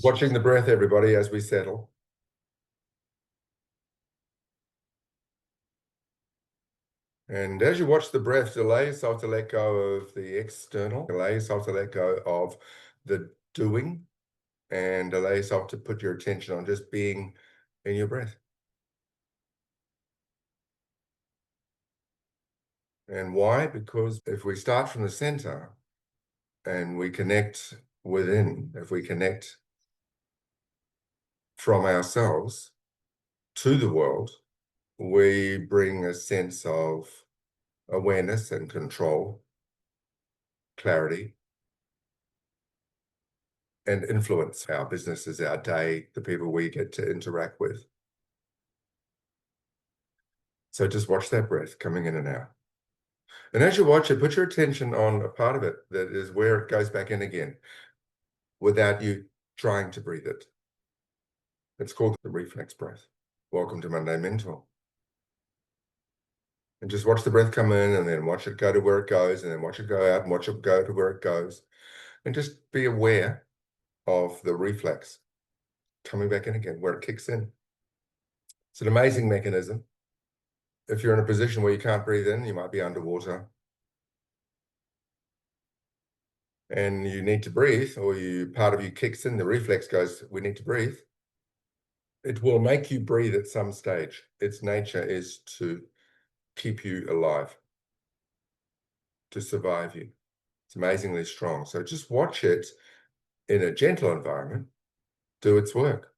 Watching the breath, everybody, as we settle. And as you watch the breath, allow yourself to let go of the external, allow yourself to let go of the doing, and allow yourself to put your attention on just being in your breath. And why? Because if we start from the center and we connect within, if we connect from ourselves to the world, we bring a sense of awareness and control, clarity, and influence our businesses, our day, the people we get to interact with. So just watch that breath coming in and out. And as you watch it, put your attention on a part of it that is where it goes back in again without you trying to breathe it. It's called the reflex breath. Welcome to Monday Mentor. And just watch the breath come in and then watch it go to where it goes and then watch it go out and watch it go to where it goes. And just be aware of the reflex coming back in again, where it kicks in. It's an amazing mechanism. If you're in a position where you can't breathe in, you might be underwater, and you need to breathe, or part of you kicks in, the reflex goes, we need to breathe. It will make you breathe at some stage. Its nature is to keep you alive, to survive you. It's amazingly strong. So just watch it in a gentle environment do its work.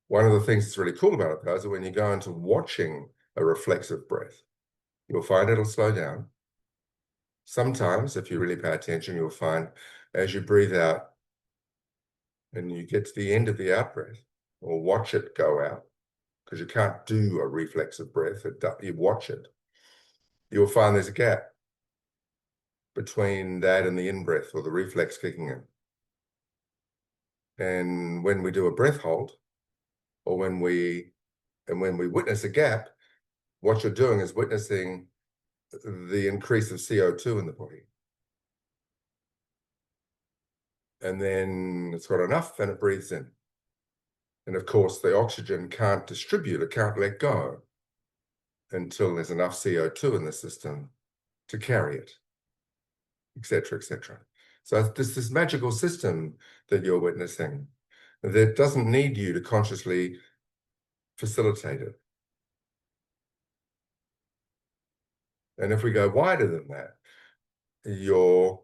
One of the things that's really cool about it, though, is that when you go into watching a reflexive breath, you'll find it'll slow down. Sometimes, if you really pay attention, you'll find as you breathe out and you get to the end of the out breath, or watch it go out, because you can't do a reflexive breath, you watch it, you'll find there's a gap between that and the in-breath, or the reflex kicking in. And when we do a breath hold, or when we witness a gap, what you're doing is witnessing the increase of CO2 in the body. And then it's got enough and it breathes in. And of course, the oxygen can't distribute, it can't let go until there's enough CO2 in the system to carry it, etc., etc. So there's this magical system that you're witnessing that doesn't need you to consciously facilitate it. And if we go wider than that, your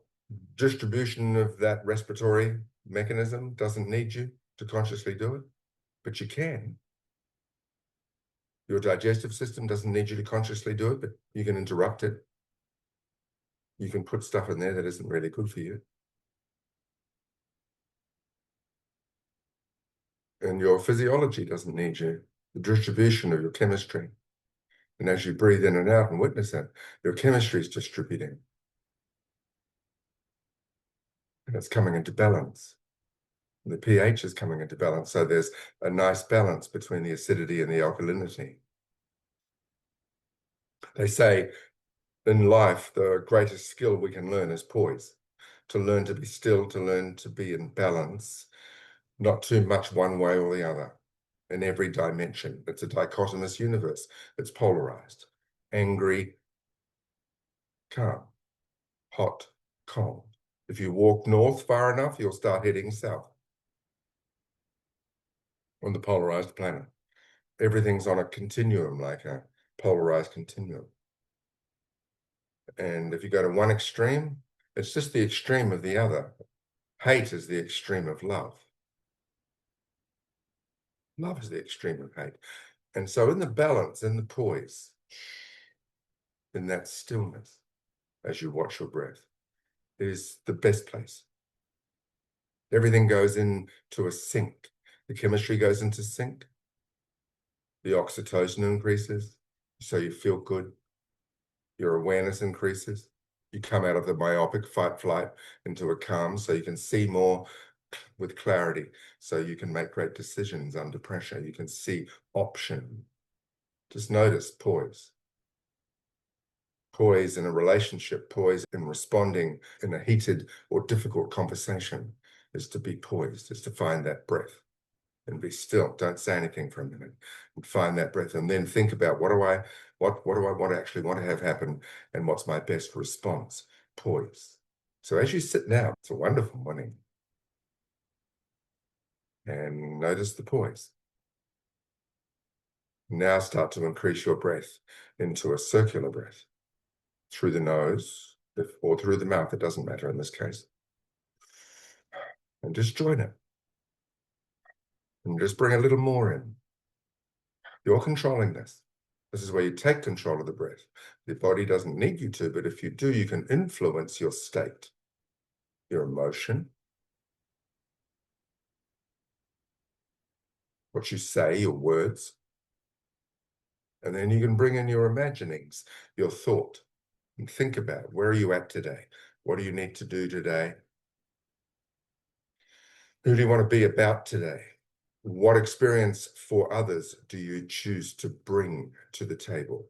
distribution of that respiratory mechanism doesn't need you to consciously do it, but you can. Your digestive system doesn't need you to consciously do it, but you can interrupt it. You can put stuff in there that isn't really good for you. And your physiology doesn't need you, the distribution of your chemistry. And as you breathe in and out and witness it, your chemistry is distributing. And it's coming into balance. And the pH is coming into balance. So there's a nice balance between the acidity and the alkalinity. They say in life, the greatest skill we can learn is poise. To learn to be still, to learn to be in balance, not too much one way or the other, in every dimension. It's a dichotomous universe. It's polarized. Angry, calm. Hot, cold. If you walk north far enough, you'll start heading south on the polarized planet. Everything's on a continuum, like a polarized continuum. And if you go to one extreme, it's just the extreme of the other. Hate is the extreme of love. Love is the extreme of hate. And so in the balance, in the poise, in that stillness, as you watch your breath, is the best place. Everything goes into a sync. The chemistry goes into sync. The oxytocin increases, so you feel good. Your awareness increases. You come out of the myopic fight-flight into a calm, so you can see more with clarity, so you can make great decisions under pressure. You can see option. Just notice poise. Poise in a relationship, poise in responding in a heated or difficult conversation. is to be poised, is to find that breath and be still. Don't say anything for a minute and find that breath, and then think about what do I actually want to have happen, and what's my best response? Poise. So as you sit now, it's a wonderful morning, and notice the poise. Now start to increase your breath into a circular breath through the nose or through the mouth. It doesn't matter in this case. And just join it. And just bring a little more in. You're controlling this. This is where you take control of the breath. The body doesn't need you to, but if you do, you can influence your state, your emotion, what you say, your words. And then you can bring in your imaginings, your thought, and think about where are you at today? What do you need to do today? Who do you want to be about today? What experience for others do you choose to bring to the table?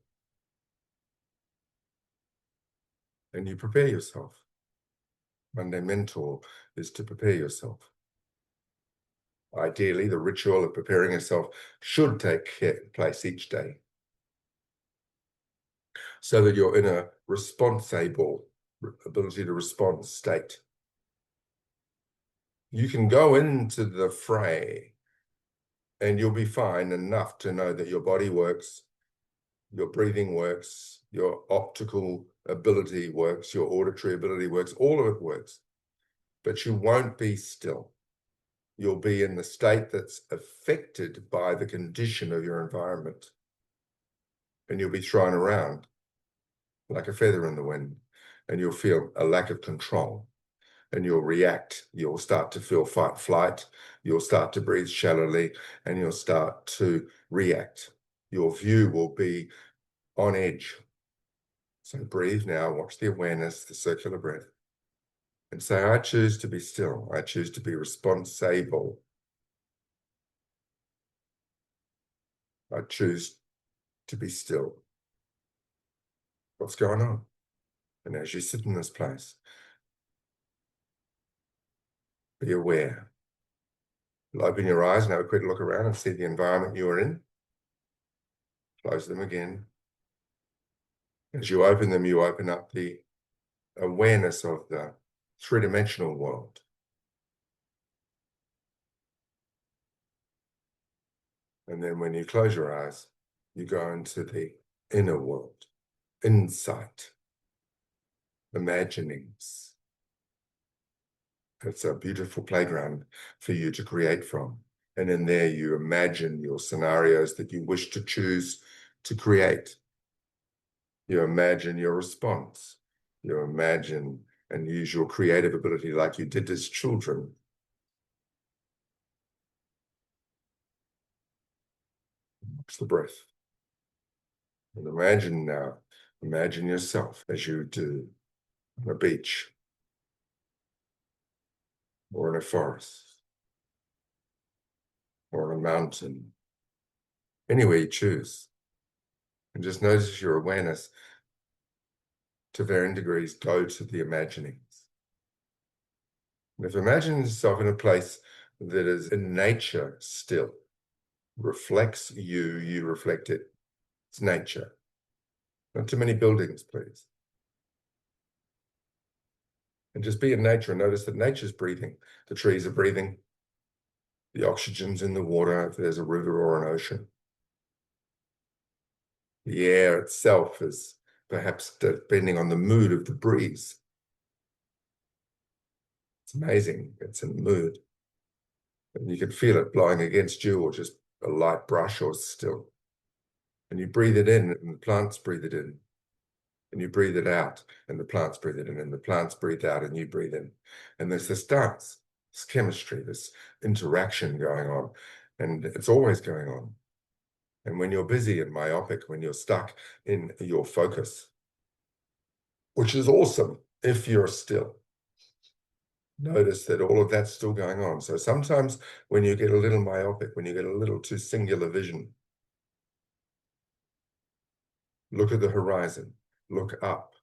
And you prepare yourself. Monday Mentor is to prepare yourself. Ideally, the ritual of preparing yourself should take place each day so that you're in a responsible ability to respond state. You can go into the fray and you'll be fine enough to know that your body works, your breathing works, your optical ability works, your auditory ability works, all of it works. But you won't be still. You'll be in the state that's affected by the condition of your environment. And you'll be thrown around like a feather in the wind. And you'll feel a lack of control. And you'll react. You'll start to feel fight, flight. You'll start to breathe shallowly, and you'll start to react. Your view will be on edge. So breathe now, watch the awareness, the circular breath, and say, I choose to be still. I choose to be responsible. I choose to be still. What's going on? And as you sit in this place, be aware. You'll open your eyes and have a quick look around and see the environment you are in. Close them again. As you open them, you open up the awareness of the three-dimensional world. And then when you close your eyes, you go into the inner world, insight, imaginings. It's a beautiful playground for you to create from. And in there, you imagine your scenarios that you wish to choose to create. You imagine your response. You imagine and use your creative ability like you did as children. Watch the breath. And imagine now, imagine yourself as you do on a beach or in a forest or on a mountain, anywhere you choose. And just notice your awareness to varying degrees go to the imaginings. And if imagine yourself in a place that is in nature still, reflects you, you reflect it. It's nature. Not too many buildings, please. And just be in nature and notice that nature's breathing. The trees are breathing. The oxygen's in the water if there's a river or an ocean. The air itself is perhaps depending on the mood of the breeze. It's amazing. It's in the mood. And you can feel it blowing against you or just a light brush or still. And you breathe it in and the plants breathe it in. And you breathe it out and the plants breathe it in and the plants breathe out and you breathe in. And there's this dance, this chemistry, this interaction going on. And it's always going on. And when you're busy and myopic, when you're stuck in your focus, which is awesome if you're still, notice that all of that's still going on. So sometimes when you get a little myopic, when you get a little too singular vision, look at the horizon, look up,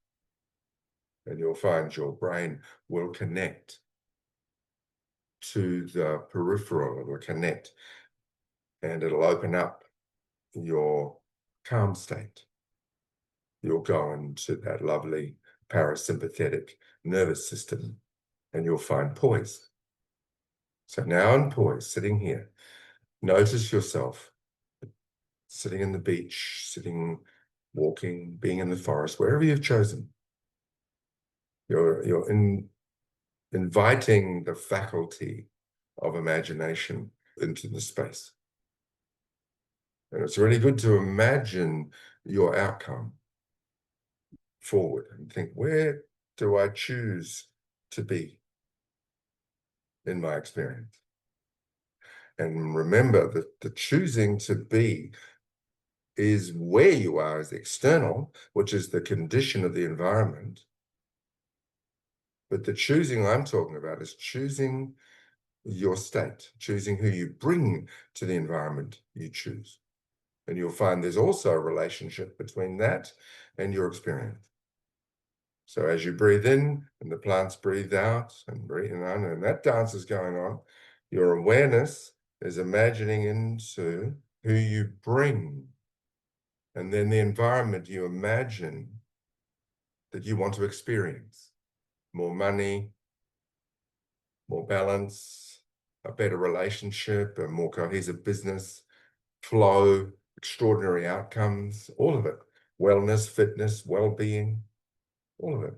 and you'll find your brain will connect to the peripheral, it'll connect, and it'll open up your calm state. You'll go into that lovely parasympathetic nervous system, and you'll find poise. So now in poise, sitting here, notice yourself sitting in the beach, sitting, walking, being in the forest, wherever you've chosen. You're inviting the faculty of imagination into the space. And it's really good to imagine your outcome forward and think, where do I choose to be in my experience? And remember that the choosing to be is where you are as external, which is the condition of the environment. But the choosing I'm talking about is choosing your state, choosing who you bring to the environment you choose. And you'll find there's also a relationship between that and your experience. So as you breathe in and the plants breathe out and breathing on, and that dance is going on, your awareness is imagining into who you bring. And then the environment you imagine that you want to experience. More money, more balance, a better relationship, a more cohesive business, flow, extraordinary outcomes, all of it. Wellness, fitness, well-being, all of it.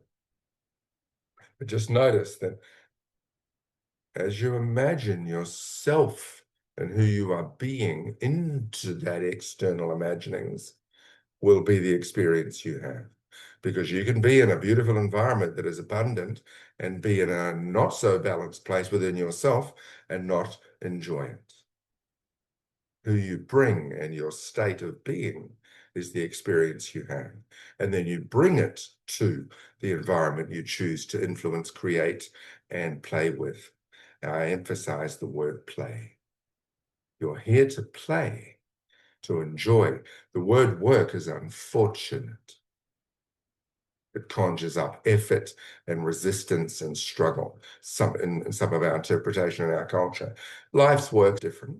But just notice that as you imagine yourself and who you are being into that external imaginings will be the experience you have. Because you can be in a beautiful environment that is abundant and be in a not so balanced place within yourself and not enjoy it. Who you bring and your state of being is the experience you have. And then you bring it to the environment you choose to influence, create, and play with. I emphasize the word play. You're here to play, to enjoy. The word work is unfortunate. It conjures up effort and resistance and struggle, in some of our interpretation in our culture. Life's work is different.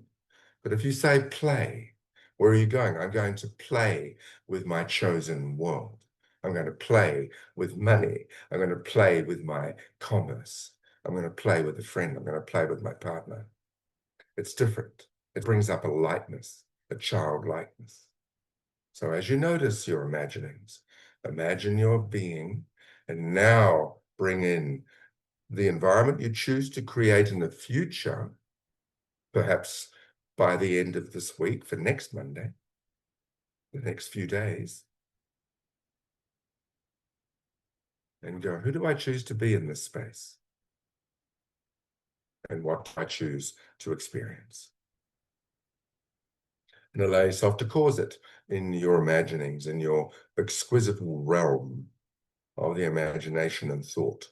But if you say play, where are you going? I'm going to play with my chosen world. I'm going to play with money. I'm going to play with my commerce. I'm going to play with a friend. I'm going to play with my partner. It's different. It brings up a lightness, a childlikeness. So as you notice your imaginings, imagine your being, and now bring in the environment you choose to create in the future, perhaps by the end of this week for next Monday, the next few days, and go, who do I choose to be in this space? And what do I choose to experience? And allow yourself to cause it in your imaginings, in your exquisite realm of the imagination and thought.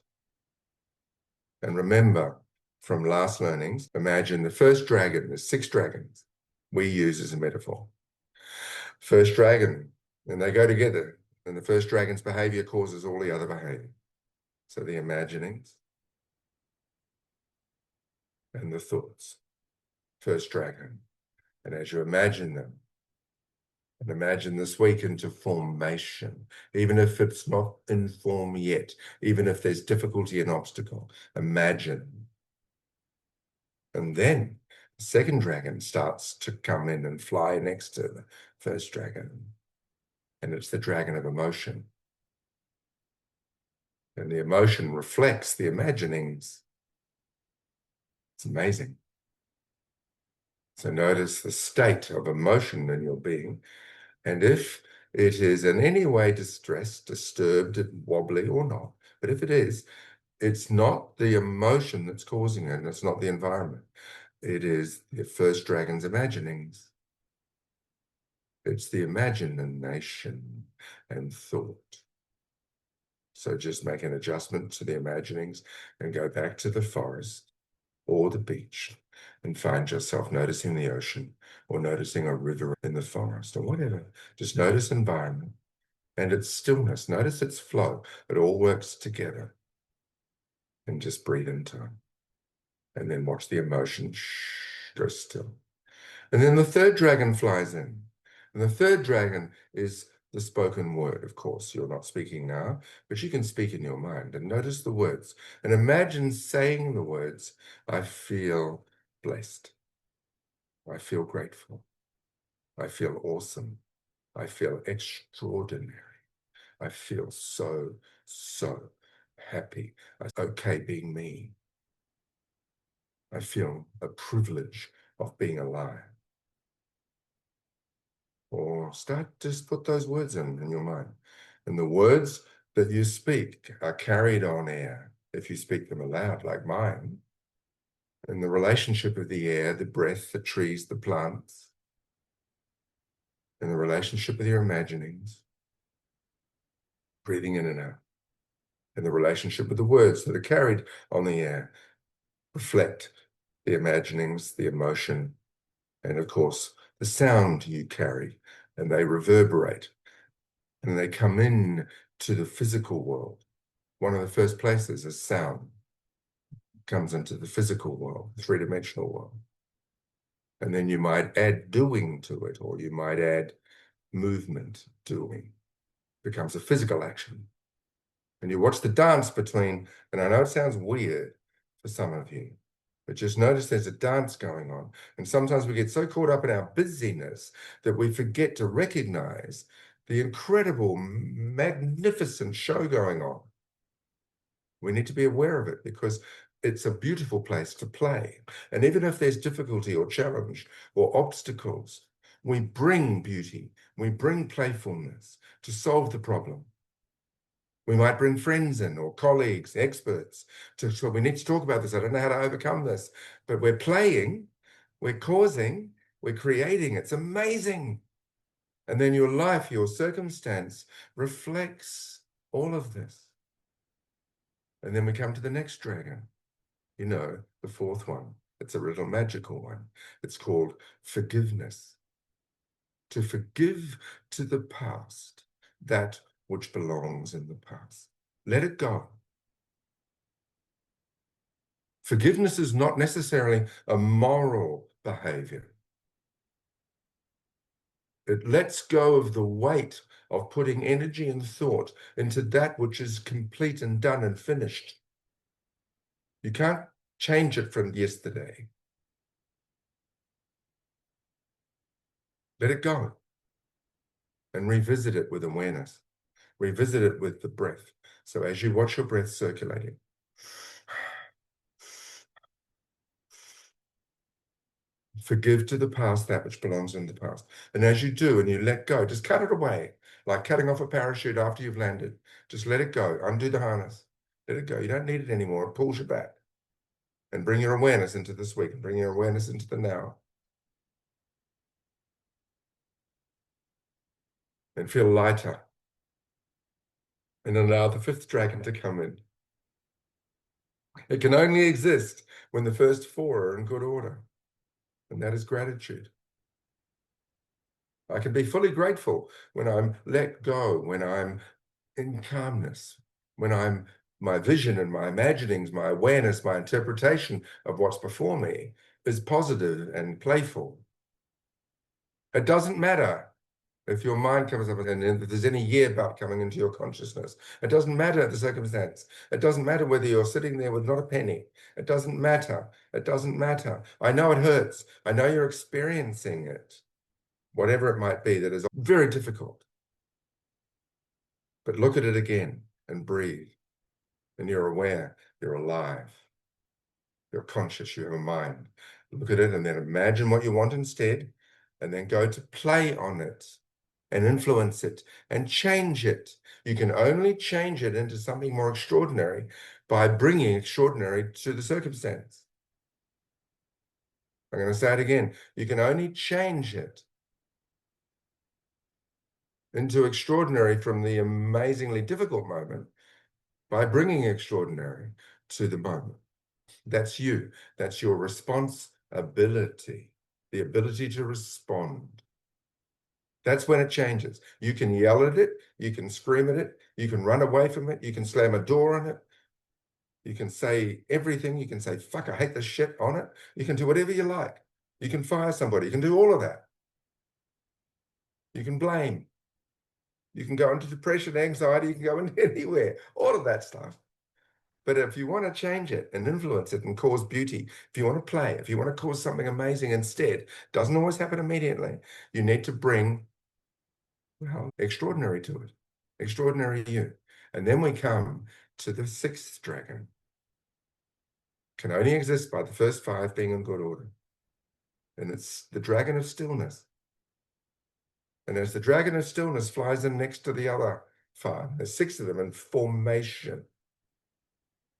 And remember from last learnings, imagine the first dragon, there's 6 dragons we use as a metaphor. First dragon, and they go together, and the first dragon's behavior causes all the other behavior. So the imaginings and the thoughts, first dragon. And as you imagine them, and imagine this week into formation, even if it's not in form yet, even if there's difficulty and obstacle, imagine. And then the second dragon starts to come in and fly next to the first dragon. And it's the dragon of emotion. And the emotion reflects the imaginings. It's amazing. So notice the state of emotion in your being. And if it is in any way distressed, disturbed, wobbly or not, but if it is, it's not the emotion that's causing it, and it's not the environment. It is the first dragon's imaginings. It's the imagination and thought. So just make an adjustment to the imaginings and go back to the forest or the beach and find yourself noticing the ocean or noticing a river in the forest or whatever. Just notice environment and its stillness. Notice its flow. It all works together. And just breathe in time. And then watch the emotion go still. And then the third dragon flies in. And the third dragon is the spoken word, of course. You're not speaking now, but you can speak in your mind and notice the words. And imagine saying the words, I feel blessed. I feel grateful. I feel awesome. I feel extraordinary. I feel so, so happy. I'm okay being me. I feel a privilege of being alive. Or start, just put those words in your mind. And the words that you speak are carried on air if you speak them aloud, like mine. And the relationship of the air, the breath, the trees, the plants, and the relationship with your imaginings, breathing in and out, and the relationship with the words that are carried on the air reflect the imaginings, the emotion, and of course, the sound you carry, and they reverberate, and they come in to the physical world. One of the first places is sound comes into the physical world, the three-dimensional world. And then you might add doing to it, or you might add movement, doing. Becomes a physical action. And you watch the dance between, and I know it sounds weird for some of you, but just notice there's a dance going on. And sometimes we get so caught up in our busyness that we forget to recognize the incredible, magnificent show going on. We need to be aware of it because it's a beautiful place to play. And even if there's difficulty or challenge or obstacles, we bring beauty, we bring playfulness to solve the problem. We might bring friends in or colleagues, experts, so we need to talk about this. I don't know how to overcome this, but we're playing, we're causing, we're creating. It's amazing. And then your life, your circumstance reflects all of this. And then we come to the next dragon, you know, the fourth one. It's a little magical one. It's called forgiveness. To forgive to the past that which belongs in the past. Let it go. Forgiveness is not necessarily a moral behavior. It lets go of the weight of putting energy and thought into that which is complete and done and finished. You can't change it from yesterday. Let it go and revisit it with awareness. Revisit it with the breath. So as you watch your breath circulating, forgive to the past that which belongs in the past. And as you do and you let go, just cut it away, like cutting off a parachute after you've landed. Just let it go. Undo the harness. Let it go. You don't need it anymore. It pulls you back. And bring your awareness into this week and bring your awareness into the now. And feel lighter. And allow the fifth dragon to come in. It can only exist when the first four are in good order. And that is gratitude. I can be fully grateful when I'm let go, when I'm in calmness, when I'm my vision and my imaginings, my awareness, my interpretation of what's before me is positive and playful. It doesn't matter if your mind comes up and if there's any yearbout coming into your consciousness. It doesn't matter the circumstance. It doesn't matter whether you're sitting there with not a penny. It doesn't matter. It doesn't matter. I know it hurts. I know you're experiencing it, whatever it might be, that is very difficult. But look at it again and breathe. And you're aware, you're alive. You're conscious, you have a mind. Look at it and then imagine what you want instead, and then go to play on it and influence it and change it. You can only change it into something more extraordinary by bringing extraordinary to the circumstance. I'm going to say it again. You can only change it into extraordinary from the amazingly difficult moment by bringing extraordinary to the moment. That's you. That's your responsibility, the ability to respond. That's when it changes. You can yell at it, you can scream at it, you can run away from it, you can slam a door on it, You can say everything. You can say, fuck, I hate this shit on it. You can do whatever you like. You can fire somebody. You can do all of that. You can blame. You can go into depression, anxiety. You can go into anywhere, all of that stuff. But if you want to change it and influence it and cause beauty, if you want to play, if you want to cause something amazing instead, doesn't always happen immediately. You need to bring, well, extraordinary to it, extraordinary you. And then we come to the sixth dragon. Can only exist by the first five being in good order. And it's the dragon of stillness. And as the dragon of stillness flies in next to the other five, there's six of them in formation,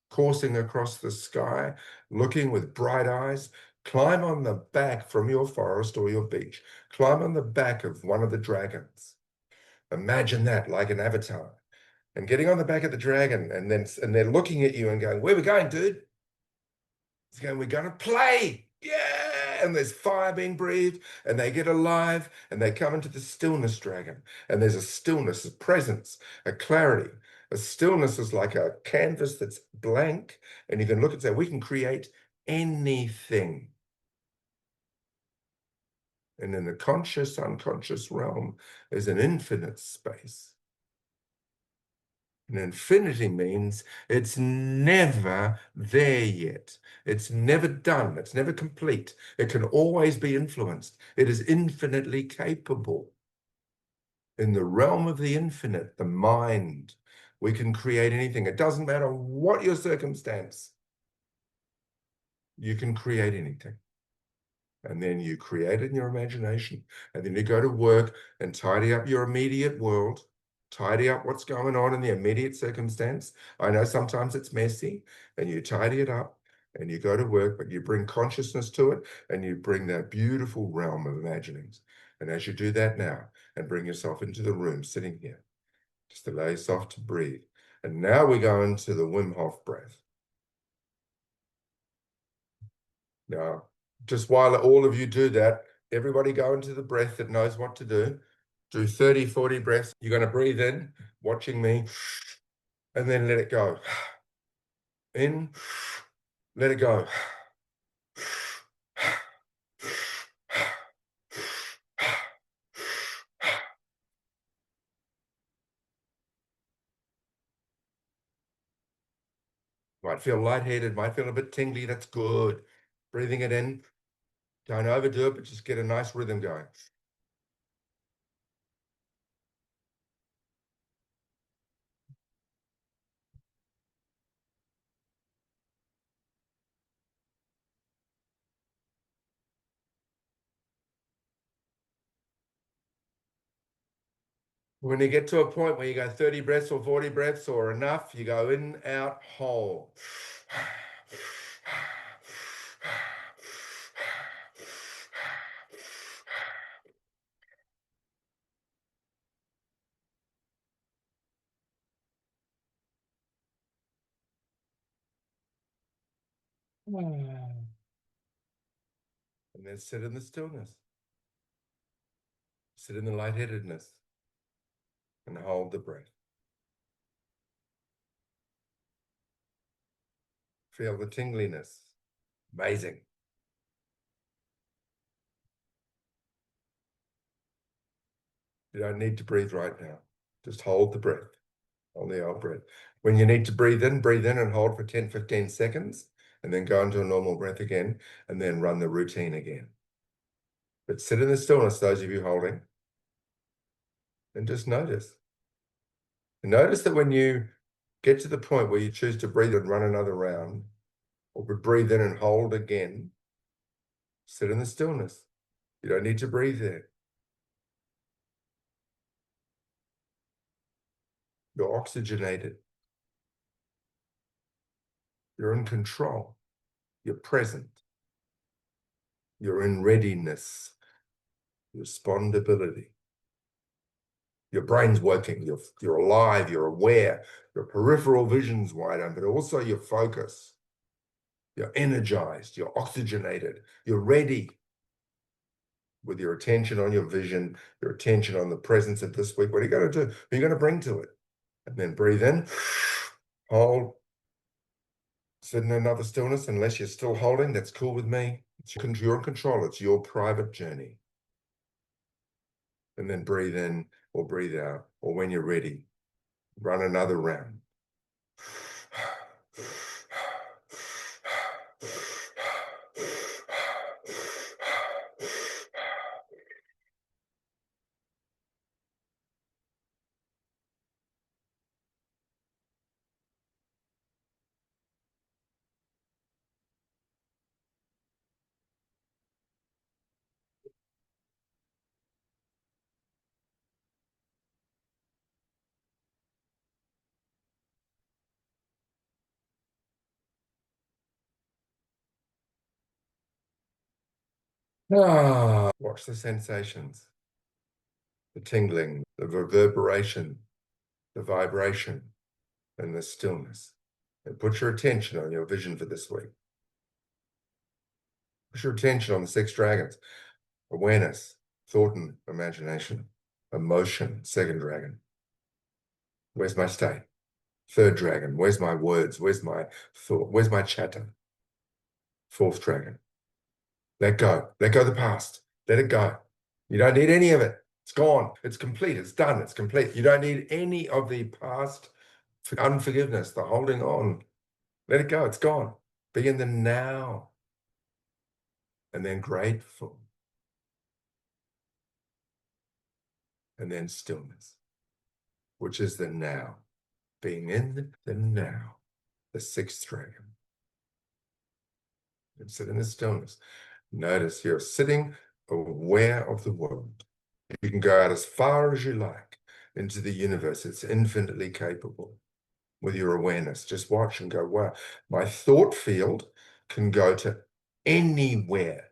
coursing across the sky, looking with bright eyes. Climb on the back from your forest or your beach. Climb on the back of one of the dragons. Imagine that like an avatar. And getting on the back of the dragon, and they're looking at you and going, "Where are we going, dude?" It's going, "We're going to play." Yeah. And there's fire being breathed, and they get alive, and they come into the stillness dragon. And there's a stillness, a presence, a clarity. A stillness is like a canvas that's blank, and you can look and say, we can create anything. And in the conscious, unconscious realm, there's an infinite space. And infinity means it's never there yet. It's never done. It's never complete. It can always be influenced. It is infinitely capable. In the realm of the infinite, the mind, we can create anything. It doesn't matter what your circumstance, you can create anything. And then you create it in your imagination. And then you go to work and tidy up your immediate world, tidy up what's going on in the immediate circumstance. I know sometimes it's messy, and you tidy it up and you go to work, but you bring consciousness to it and you bring that beautiful realm of imaginings. And as you do that now and bring yourself into the room sitting here, just allow yourself to breathe. And now we go into the Wim Hof breath. Now, just while all of you do that, everybody go into the breath that knows what to do. Do 30, 40 breaths. You're going to breathe in, watching me, and then let it go. In, let it go. Might feel lightheaded, might feel a bit tingly. That's good. Breathing it in. Don't overdo it, but just get a nice rhythm going. When you get to a point where you go 30 breaths or 40 breaths or enough, you go in, out, hold. And then sit in the stillness. Sit in the lightheadedness and hold the breath. Feel the tingliness. Amazing. You don't need to breathe right now. Just hold the breath. Hold the old breath. When you need to breathe in and hold for 10, 15 seconds, and then go into a normal breath again, and then run the routine again. But sit in the stillness, those of you holding, and just notice. And notice that when you get to the point where you choose to breathe and run another round, or breathe in and hold again, sit in the stillness. You don't need to breathe there. You're oxygenated. You're in control. You're present. You're in readiness, respondability. Your brain's working. You're alive. You're aware. Your peripheral vision's wide open, but also your focus. You're energized. You're oxygenated. You're ready with your attention on your vision, your attention on the presence of this week. What are you going to do? What are you going to bring to it? And then breathe in, hold, Sit in another stillness, unless you're still holding, that's cool with me. You're in control. It's your private journey. And then breathe in or breathe out, or when you're ready, run another round. Watch the sensations, the tingling, the reverberation, the vibration, and the stillness. And put your attention on your vision for this week. Put your attention on the 6 dragons: awareness, thought and imagination, emotion, 2nd dragon. Where's my state? 3rd dragon. Where's my words? Where's my thought? Where's my chatter? 4th dragon. Let go. Let go of the past. Let it go. You don't need any of it. It's gone. It's complete. It's done. It's complete. You don't need any of the past unforgiveness, the holding on. Let it go. It's gone. Be in the now. And then grateful. And then stillness, which is the now. Being in the now. The 6th dragon. And sit in the stillness. Notice you're sitting aware of the world. You can go out as far as you like into the universe. It's infinitely capable with your awareness. Just watch and go, wow, my thought field can go to anywhere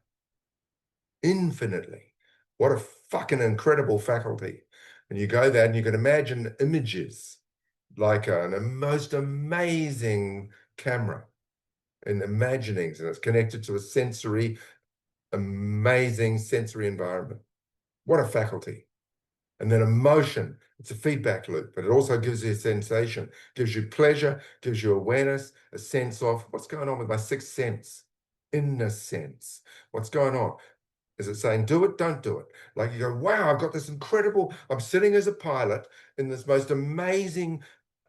infinitely. What a fucking incredible faculty. And you go there and you can imagine images like a most amazing camera and imaginings, and it's connected to a sensory, amazing sensory environment. What a faculty. And then emotion, it's a feedback loop, but it also gives you a sensation, gives you pleasure, gives you awareness, a sense of what's going on with my 6th sense, inner sense. What's going on? Is it saying, do it, don't do it? Like you go, wow, I've got this incredible, I'm sitting as a pilot in this most amazing,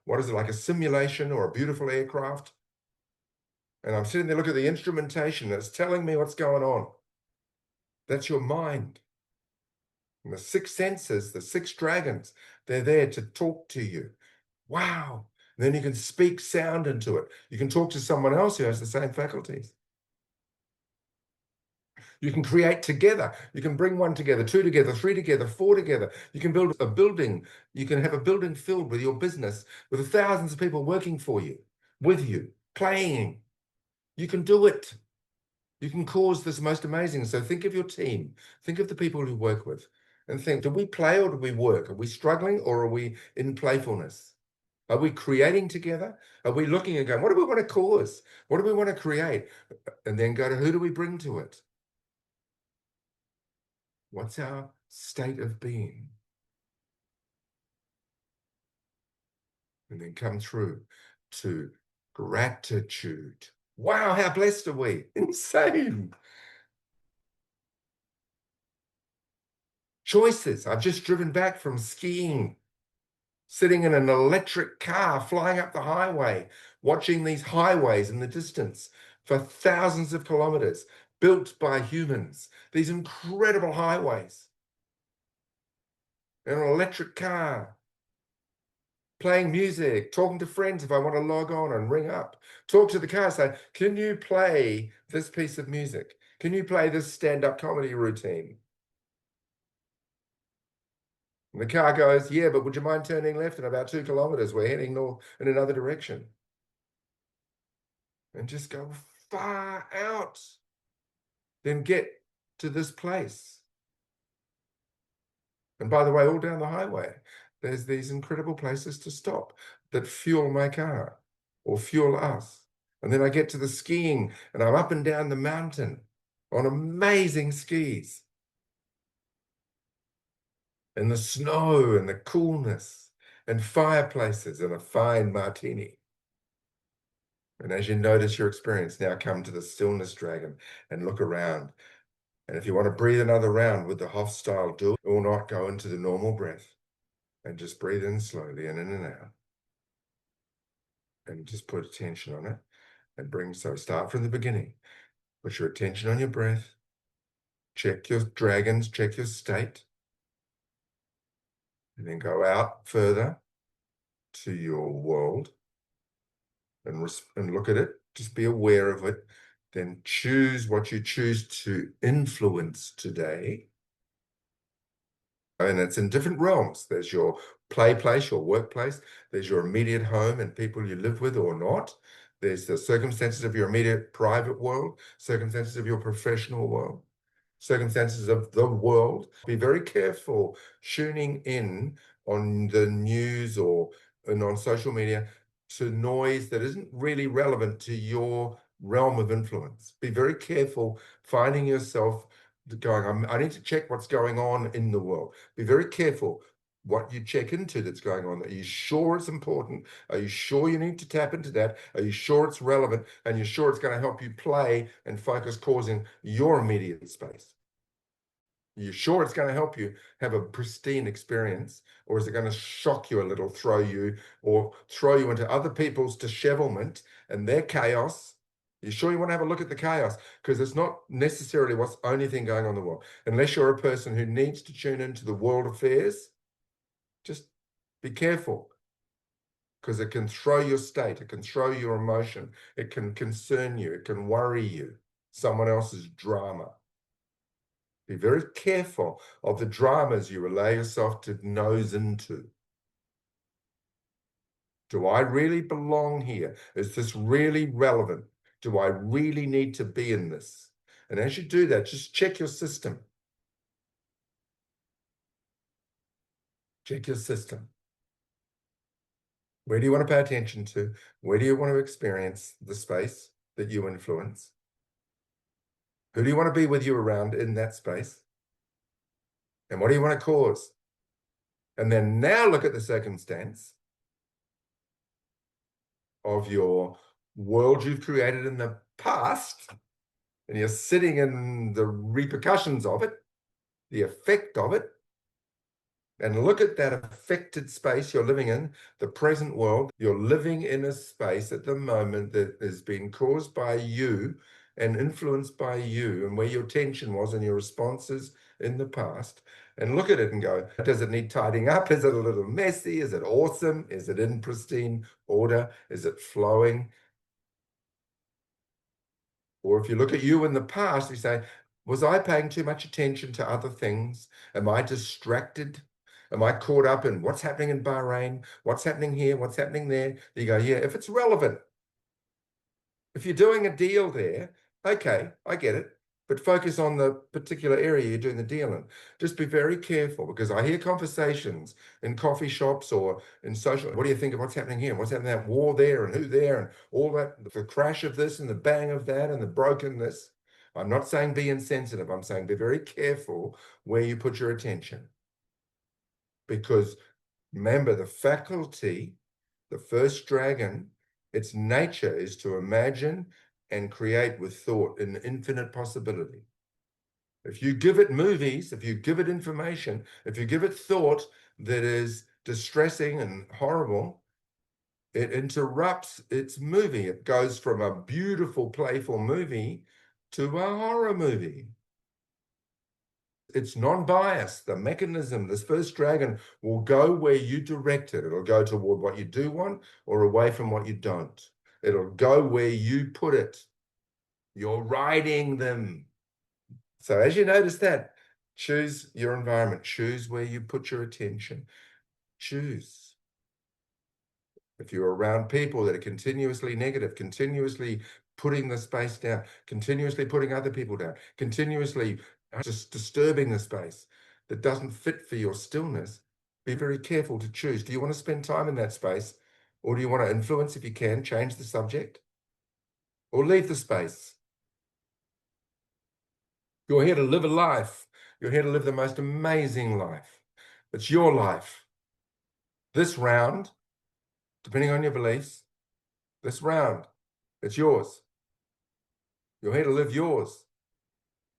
what is it, like a simulation or a beautiful aircraft? And I'm sitting there, look at the instrumentation that's telling me what's going on. That's your mind. And the 6 senses, the 6 dragons, they're there to talk to you. Wow. And then you can speak sound into it. You can talk to someone else who has the same faculties. You can create together. You can bring 1 together, 2 together, 3 together, 4 together. You can build a building. You can have a building filled with your business, with thousands of people working for you, with you, playing. You can do it. You can cause this most amazing. So think of your team. Think of the people you work with and think, do we play or do we work? Are we struggling or are we in playfulness? Are we creating together? Are we looking and going, what do we want to cause? What do we want to create? And then go to who do we bring to it? What's our state of being? And then come through to gratitude. Wow, how blessed are we? Insane. Choices. I've just driven back from skiing, sitting in an electric car, flying up the highway, watching these highways in the distance for thousands of kilometers, built by humans, these incredible highways. In an electric car, playing music, talking to friends if I want to log on and ring up, talk to the car, say, can you play this piece of music? Can you play this stand-up comedy routine? And the car goes, yeah, but would you mind turning left in about 2 kilometers? We're heading north in another direction. And just go far out. Then get to this place. And by the way, all down the highway, there's these incredible places to stop that fuel my car or fuel us. And then I get to the skiing and I'm up and down the mountain on amazing skis. And the snow and the coolness and fireplaces and a fine martini. And as you notice your experience, now come to the stillness dragon and look around. And if you want to breathe another round with the Hof style, do it or not, go into the normal breath and just breathe in slowly and in and out. And just put attention on it and so start from the beginning. Put your attention on your breath. Check your dragons, check your state. And then go out further to your world and look at it. Just be aware of it. Then choose what you choose to influence today. And it's in different realms. There's your play place, your workplace. There's your immediate home and people you live with or not. There's the circumstances of your immediate private world, circumstances of your professional world, circumstances of the world. Be very careful tuning in on the news and on social media to noise that isn't really relevant to your realm of influence. Be very careful finding yourself going, I need to check what's going on in the world. Be very careful what you check into that's going on. Are you sure it's important? Are you sure you need to tap into that? Are you sure it's relevant? And you're sure it's going to help you play and focus causing your immediate space? Are you sure it's going to help you have a pristine experience? Or is it going to shock you a little, throw you into other people's dishevelment and their chaos? You sure you want to have a look at the chaos? Because it's not necessarily what's the only thing going on in the world. Unless you're a person who needs to tune into the world affairs, just be careful. Because it can throw your state, it can throw your emotion, it can concern you, it can worry you. Someone else's drama. Be very careful of the dramas you allow yourself to nose into. Do I really belong here? Is this really relevant? Do I really need to be in this? And as you do that, just check your system. Check your system. Where do you want to pay attention to? Where do you want to experience the space that you influence? Who do you want to be with you around in that space? And what do you want to cause? And then now look at the circumstance of your world you've created in the past, and you're sitting in the repercussions of it, the effect of it, and look at that affected space you're living in, the present world. You're living in a space at the moment that has been caused by you and influenced by you, and where your tension was and your responses in the past. And look at it and go, does it need tidying up? Is it a little messy? Is it awesome? Is it in pristine order? Is it flowing? Or if you look at you in the past, you say, was I paying too much attention to other things? Am I distracted? Am I caught up in what's happening in Bahrain? What's happening here? What's happening there? You go, yeah, if it's relevant, if you're doing a deal there, okay, I get it. But focus on the particular area you're doing the deal in. Just be very careful, because I hear conversations in coffee shops or in social. What do you think of what's happening here? What's happening, that war there and who there and all that, the crash of this and the bang of that and the brokenness. I'm not saying be insensitive. I'm saying be very careful where you put your attention. Because remember, the faculty, the first dragon, its nature is to imagine and create with thought an infinite possibility. If you give it movies, if you give it information, if you give it thought that is distressing and horrible, it interrupts its movie. It goes from a beautiful, playful movie to a horror movie. It's non-biased. The mechanism, this first dragon, will go where you direct it. It'll go toward what you do want or away from what you don't. It'll go where you put it. You're riding them. So as you notice that, choose your environment. Choose where you put your attention. Choose. If you're around people that are continuously negative, continuously putting the space down, continuously putting other people down, continuously just disturbing the space that doesn't fit for your stillness, be very careful to choose. Do you want to spend time in that space, or do you want to influence, if you can, change the subject, or leave the space? You're here to live a life. You're here to live the most amazing life. It's your life. This round, depending on your beliefs, this round It's yours. You're here to live yours.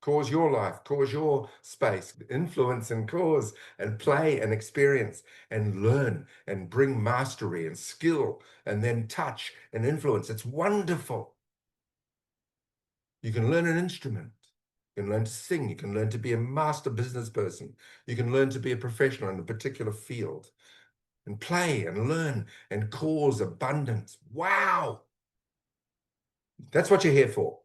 Cause your life, cause your space, influence and cause and play and experience and learn and bring mastery and skill and then touch and influence. It's wonderful. You can learn an instrument. You can learn to sing. You can learn to be a master business person. You can learn to be a professional in a particular field and play and learn and cause abundance. Wow. That's what you're here for.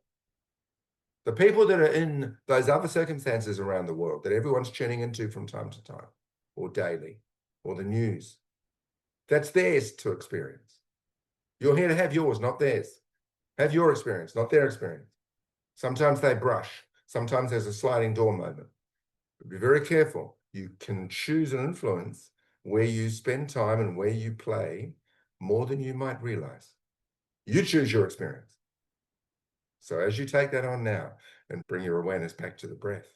The people that are in those other circumstances around the world that everyone's tuning into from time to time, or daily, or the news, that's theirs to experience. You're here to have yours, not theirs. Have your experience, not their experience. Sometimes they brush. Sometimes there's a sliding door moment. But be very careful. You can choose an influence where you spend time and where you play more than you might realize. You choose your experience. So as you take that on now and bring your awareness back to the breath,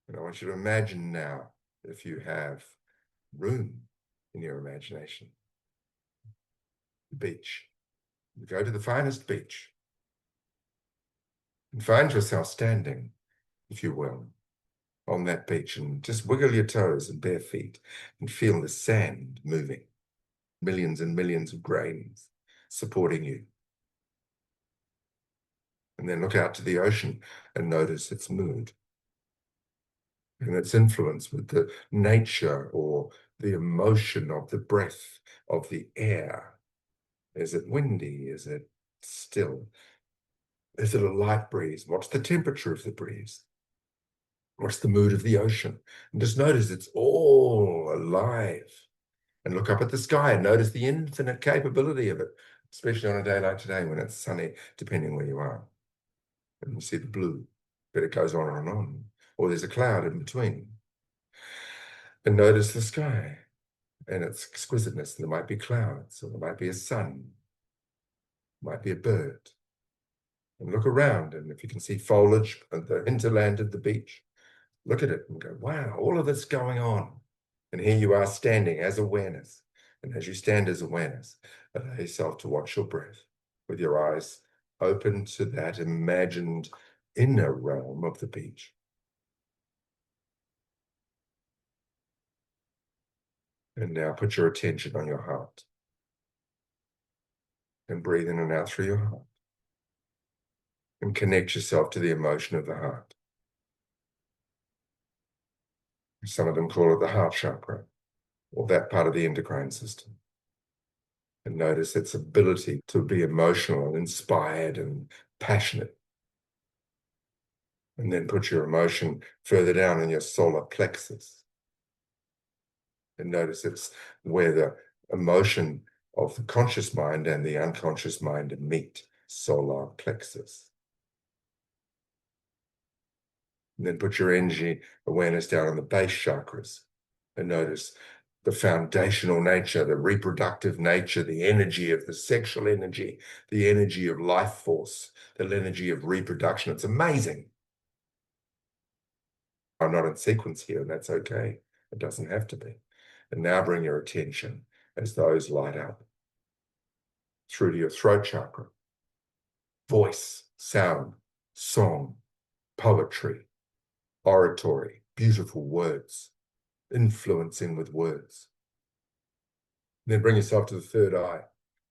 and I want you to imagine now, if you have room in your imagination, the beach. You go to the finest beach and find yourself standing, if you will, on that beach and just wiggle your toes and bare feet and feel the sand moving, millions and millions of grains supporting you. And then look out to the ocean and notice its mood and its influence with the nature or the emotion of the breath of the air. Is it windy? Is it still? Is it a light breeze? What's the temperature of the breeze? What's the mood of the ocean? And just notice it's all alive. And look up at the sky and notice the infinite capability of it, especially on a day like today when it's sunny, depending where you are. And you see the blue, but it goes on and on. Or there's a cloud in between. And notice the sky and its exquisiteness. There might be clouds, or there might be a sun, might be a bird. And look around, and if you can see foliage at the hinterland of the beach, look at it and go, wow, all of this going on. And here you are standing as awareness. And as you stand as awareness, allow yourself to watch your breath with your eyes open to that imagined inner realm of the beach. And now put your attention on your heart. And breathe in and out through your heart. And connect yourself to the emotion of the heart. Some of them call it the heart chakra, or that part of the endocrine system. And notice its ability to be emotional and inspired and passionate. And then put your emotion further down in your solar plexus. And notice it's where the emotion of the conscious mind and the unconscious mind meet, solar plexus. And then put your energy awareness down on the base chakras and notice the foundational nature, the reproductive nature, the energy of the sexual energy, the energy of life force, the energy of reproduction. It's amazing. I'm not in sequence here, and that's okay. It doesn't have to be. And now bring your attention as those light up through to your throat chakra. Voice, sound, song, poetry, oratory, beautiful words, influencing with words. Then bring yourself to the third eye,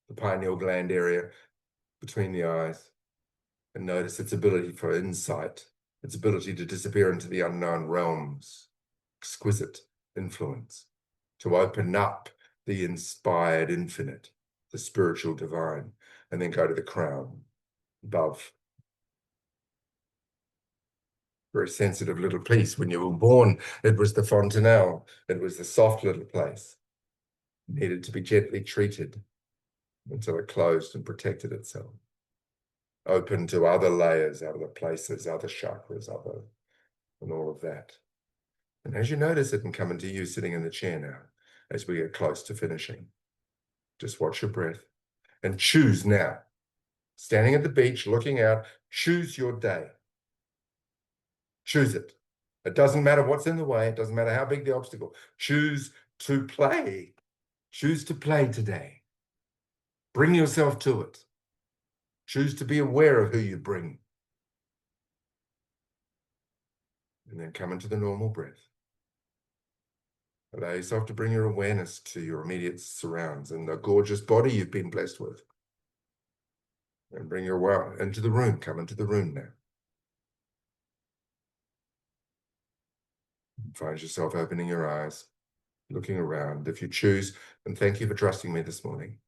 the pineal gland area between the eyes, and notice its ability for insight, its ability to disappear into the unknown realms, exquisite influence, to open up the inspired infinite, the spiritual divine, and then go to the crown above. Very sensitive little piece. When you were born, it was the fontanelle. It was the soft little place. It needed to be gently treated until it closed and protected itself. Open to other layers, other places, other chakras, and all of that. And as you notice it and come into you sitting in the chair now, as we get close to finishing, just watch your breath and choose now. Standing at the beach, looking out, choose your day. Choose it. It doesn't matter what's in the way. It doesn't matter how big the obstacle. Choose to play. Choose to play today. Bring yourself to it. Choose to be aware of who you bring. And then come into the normal breath. Allow yourself to bring your awareness to your immediate surrounds and the gorgeous body you've been blessed with. And bring your well into the room. Come into the room now. Find yourself opening your eyes, looking around if you choose. And thank you for trusting me this morning.